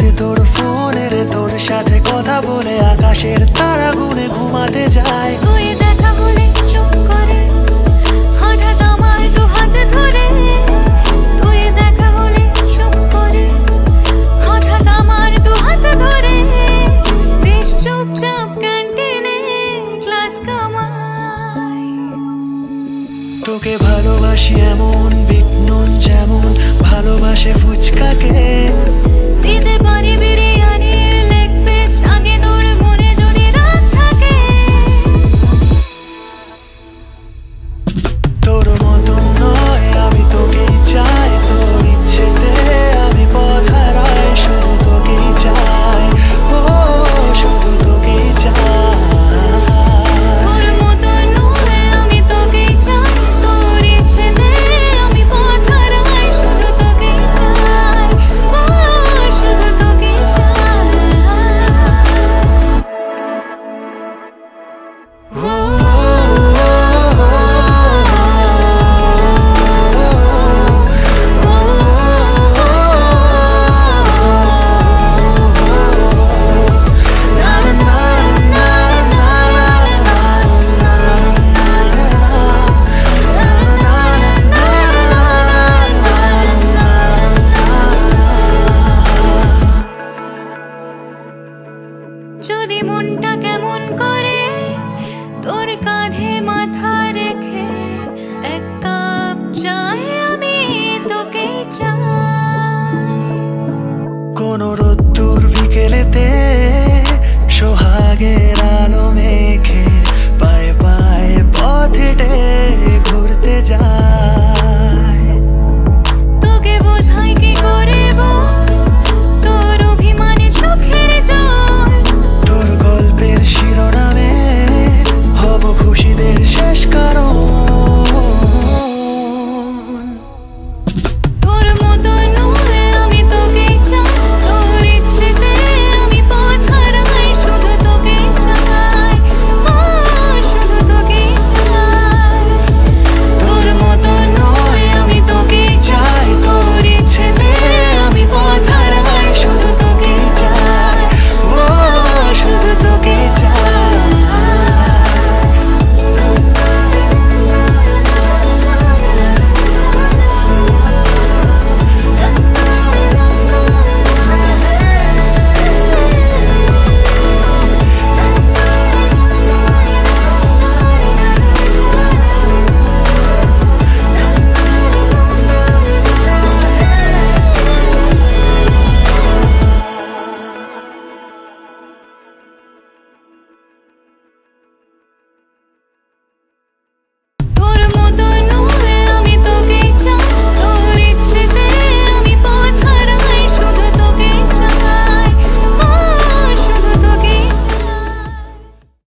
হাতে তোর ফোন এলে তোর সাথে কথা বলে আকাশের তারা গুনে ঘুমাতে যায়। তুই দেখা হলে চুপ করে হঠাৎ আমার দু হাত ধরে, তুই দেখা হলে চুপ করে হঠাৎ আমার দু হাত ধরে, বেশ চুপচাপ ক্যান্টিনে ক্লাস কামাই। তোকে ভালোবাসি এমন বিট নুন যেমন ভালোবাসে ফুচকাকে, দিতে পারি বিরিয়ানির লেগ পিস আগে তোর মনে যদি রাত থাকে। তোর মতন নয় আমি তোকেই চাই, তোর ইচ্ছেতে আমি পথ হারাই, শুধু তোকেই চাই, ও শুধু তোকেই চাই। তোর মতো নয় আমি তোকেই চাই, তোর ইচ্ছেতে আমি পথ হারাই, শুধু তোকেই চাই, ও শুধু তোকেই চাই। যদি মনটা কেমন করে তোর কাঁধে মাথা রেখে এক কাপ চায় আমি তোকেই চাই। কোন রোদ্দুর বিকেলেতে সোহাগে